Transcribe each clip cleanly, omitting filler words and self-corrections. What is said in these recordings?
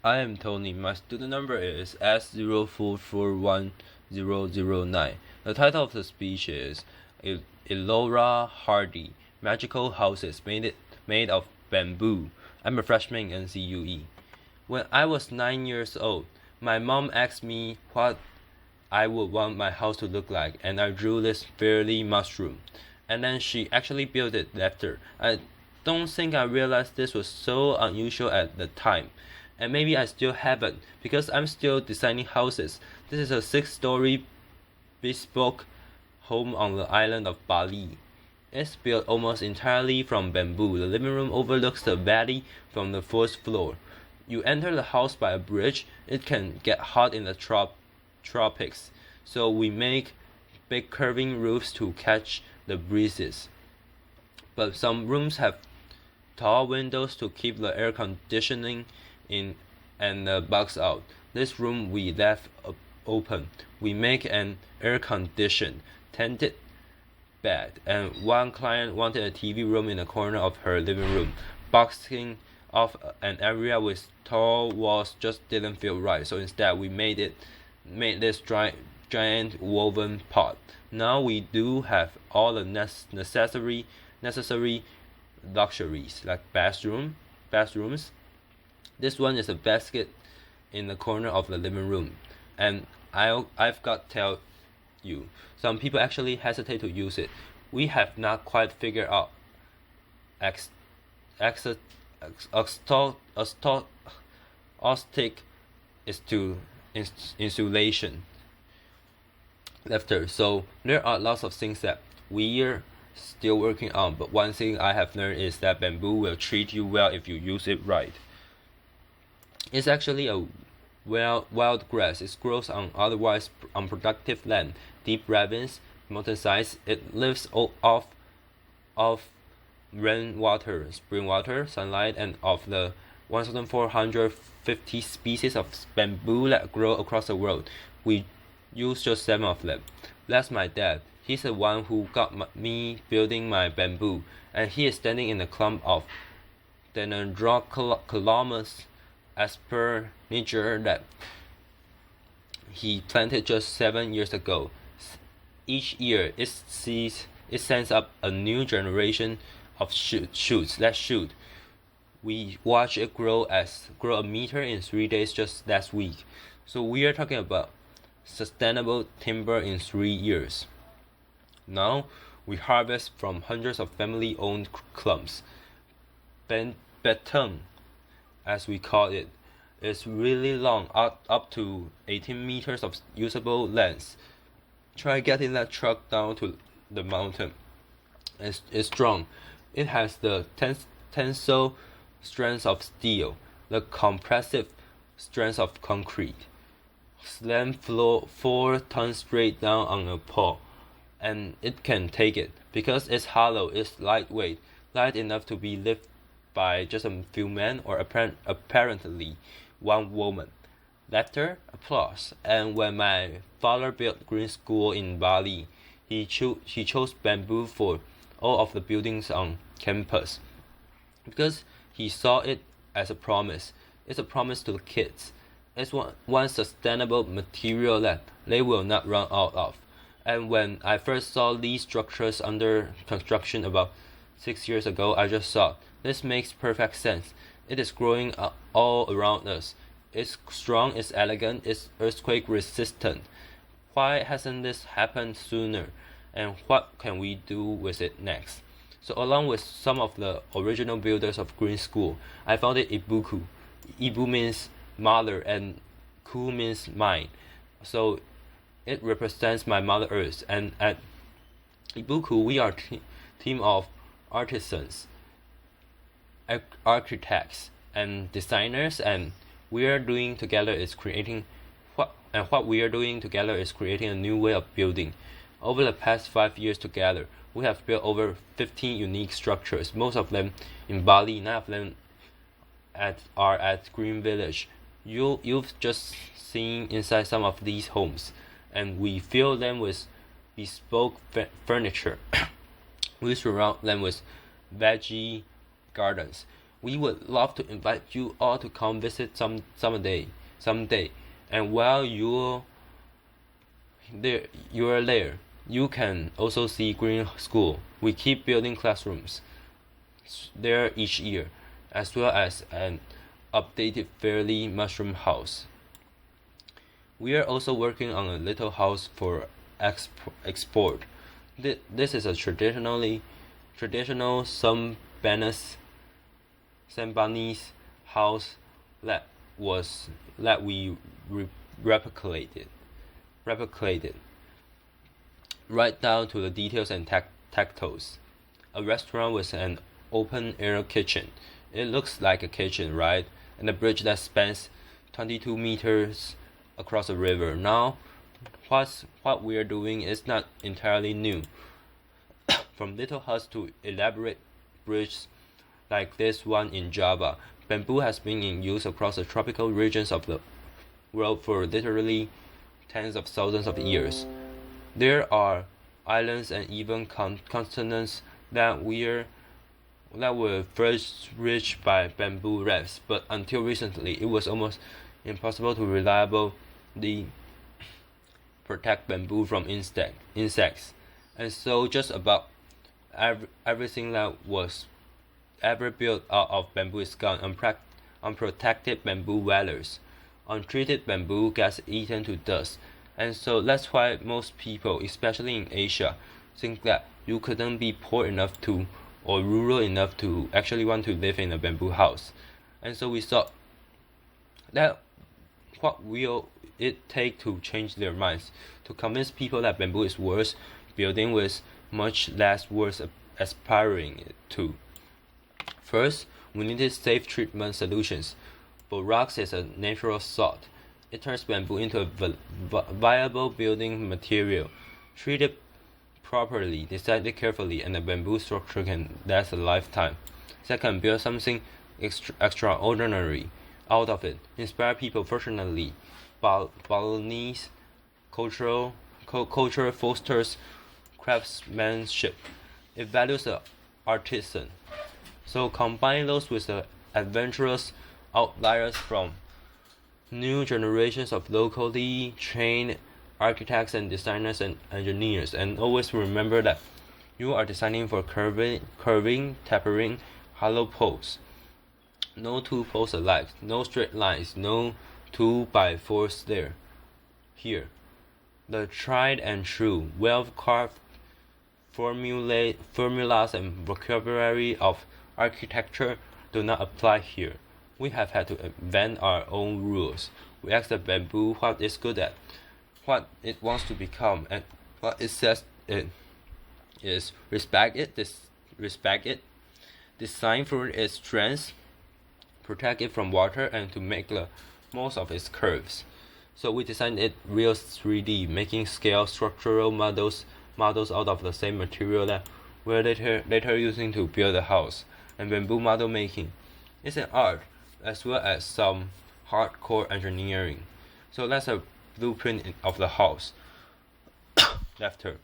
I am Tony. My student number is S04410009. The title of the speech is Elora Hardy, Magical Houses made of Bamboo. I'm a freshman in CUE. When I was 9 years old, my mom asked me what I would want my house to look like, and I drew this fairy mushroom. And then she actually built it after. I don't think I realized this was so unusual at the time. And maybe I still haven't, because I'm still designing houses. This is a 6-story bespoke home on the island of Bali. It's built almost entirely from bamboo. The living room overlooks the valley from the first floor. You enter the house by a bridge. It can get hot in the tropics, so we make big curving roofs to catch the breezes. But some rooms have tall windows to keep the air conditioning in and the bugs out. This room we left open. We make an air-conditioned, tented bed, and one client wanted a TV room in the corner of her living room. Boxing off an area with tall walls just didn't feel right, so instead we made this giant woven pot. Now we do have all the necessary luxuries like bathrooms. This one is a basket in the corner of the living room, and I've got to tell you, some people actually hesitate to use it. We have not quite figured out acoustic insulation after. So there are lots of things that we're still working on, but one thing I have learned is that bamboo will treat you well if you use it right. It's actually a wild grass. It grows on otherwise unproductive land, deep ravines, mountainsides. It lives off rainwater, spring water, sunlight, and of the 1,450 species of bamboo that grow across the world. We use just 7 of them. That's my dad. He's the one who got me building my bamboo, and he is standing in a clump of Dendrocalamus asper nature that he planted just 7 years ago. Each year, it sends up a new generation of shoots that shoot. We watch it grow a meter in 3 days just last week. So we are talking about sustainable timber in 3 years. Now we harvest from hundreds of family-owned clumps. Betung, as we call it, is really long, up to 18 meters of usable length. Try getting that truck down to the mountain. It's strong. It has the tensile strength of steel, the compressive strength of concrete. Slam 4 tons straight down on a pole, and it can take it. Because it's hollow, it's lightweight, light enough to be lifted by just a few men, or apparently one woman. Laughter, applause. And when my father built Green School in Bali, he chose bamboo for all of the buildings on campus, because he saw it as a promise. It's a promise to the kids. It's one sustainable material that they will not run out of. And when I first saw these structures under construction about 6 years ago, I just thought, this makes perfect sense. It is growing all around us. It's strong, it's elegant, it's earthquake resistant. Why hasn't this happened sooner? And what can we do with it next? So along with some of the original builders of Green School, I founded Ibuku. Ibu means mother and ku means mine. So it represents my Mother Earth. And at Ibuku, we are a team of artisans, architects, and designers, and what we are doing together is creating a new way of building. Over the past 5 years together, we have built over 15 unique structures, most of them in Bali. 9 of them are at Green Village. You've just seen inside some of these homes, and we fill them with bespoke furniture. We surround them with veggie gardens. We would love to invite you all to come visit someday. And while you're there, you can also see Green School. We keep building classrooms there each year, as well as an updated Fairly Mushroom House. We are also working on a little house for export. This is a traditional Sambanese house that we replicated right down to the details and tactiles. A restaurant with an open air kitchen. It looks like a kitchen, right? And a bridge that spans 22 meters across a river. Now, what we are doing is not entirely new. From little huts to elaborate bridges like this one in Java, bamboo has been in use across the tropical regions of the world for literally tens of thousands of years. There are islands and even continents that were first reached by bamboo rafts, but until recently it was almost impossible to reliably protect bamboo from insects. And so just about everything that was ever built out of bamboo is gone. Unprotected bamboo whalers, untreated bamboo gets eaten to dust. And so that's why most people, especially in Asia, think that you couldn't be poor enough to or rural enough to actually want to live in a bamboo house. And so we thought that what will it take to change their minds, to convince people that bamboo is worth building with, much less worth aspiring to. First, we needed safe treatment solutions. Borax is a natural salt. It turns bamboo into a viable building material. Treated properly, decided carefully, and the bamboo structure can last a lifetime. Second, build something extraordinary out of it. Inspire people. Fortunately, Balinese culture fosters craftsmanship. It values the artisan. So combine those with the adventurous outliers from new generations of locally trained architects and designers and engineers, and always remember that you are designing for curving, tapering, hollow poles. No two poles alike, no straight lines, no 2x4s there. Here, the tried and true, well-carved formulas and vocabulary of architecture do not apply here. We have had to invent our own rules. We ask the bamboo what it's good at, what it wants to become, and what it says it is. Respect it, design for its strengths, protect it from water, and to make the most of its curves. So we designed it real 3D, making scale structural models out of the same material that we're later using to build a house. And bamboo model making is an art as well as some hardcore engineering. So that's a blueprint of the house after,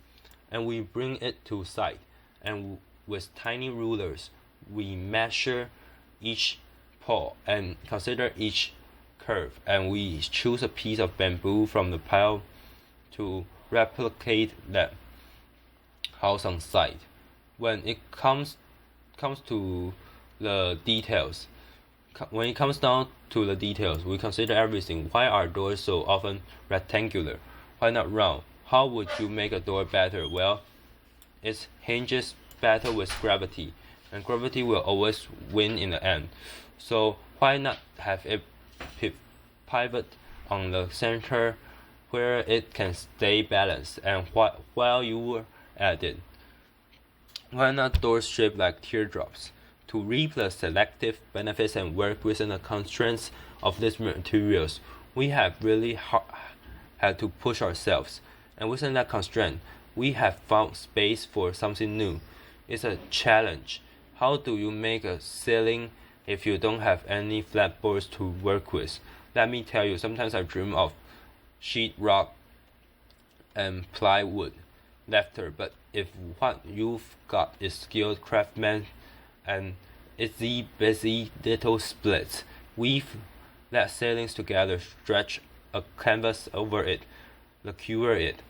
and we bring it to site, and with tiny rulers we measure each pole and consider each curve, and we choose a piece of bamboo from the pile to replicate that house on site. When it comes to the details, we consider everything. Why are doors so often rectangular? Why not round? How would you make a door better? Well, its hinges battle with gravity, and gravity will always win in the end. So why not have it pivot on the center where it can stay balanced? And while you were at it, why not doors shaped like teardrops? To reap the selective benefits and work within the constraints of these materials, we have really had to push ourselves. And within that constraint, we have found space for something new. It's a challenge. How do you make a ceiling if you don't have any flat boards to work with? Let me tell you, sometimes I dream of sheetrock and plywood laughter, but if what you've got is skilled craftsmen and It's the busy little splits. Weave let ceilings together, stretch a canvas over it, lacquer it.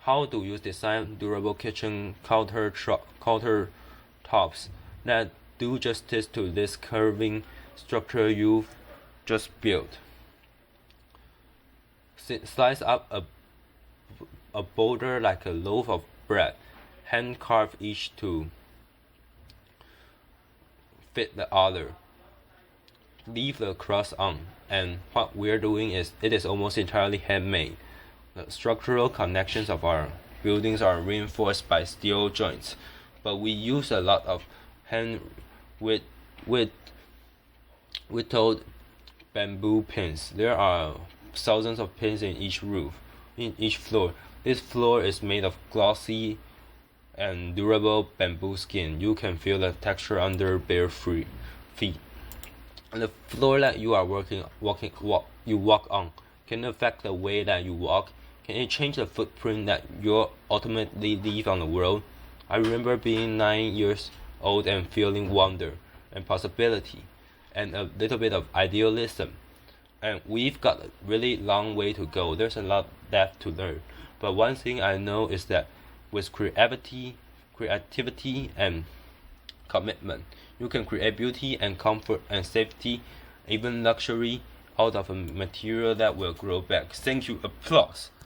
How do you design durable kitchen countertops that do justice to this curving structure you've just built? Slice up a boulder like a loaf of bread, hand carve each to fit the other. Leave the crust on, and what we're doing is it is almost entirely handmade. The structural connections of our buildings are reinforced by steel joints, but we use a lot of hand whittled bamboo pins. There are thousands of pins in each floor. This floor is made of glossy and durable bamboo skin. You can feel the texture under bare feet. And the floor that you are you walk on can affect the way that you walk. Can it change the footprint that you ultimately leave on the world? I remember being 9 years old and feeling wonder and possibility and a little bit of idealism. And we've got a really long way to go. There's a lot left to learn. But one thing I know is that with creativity and commitment, you can create beauty and comfort and safety, even luxury, out of a material that will grow back. Thank you. Applause.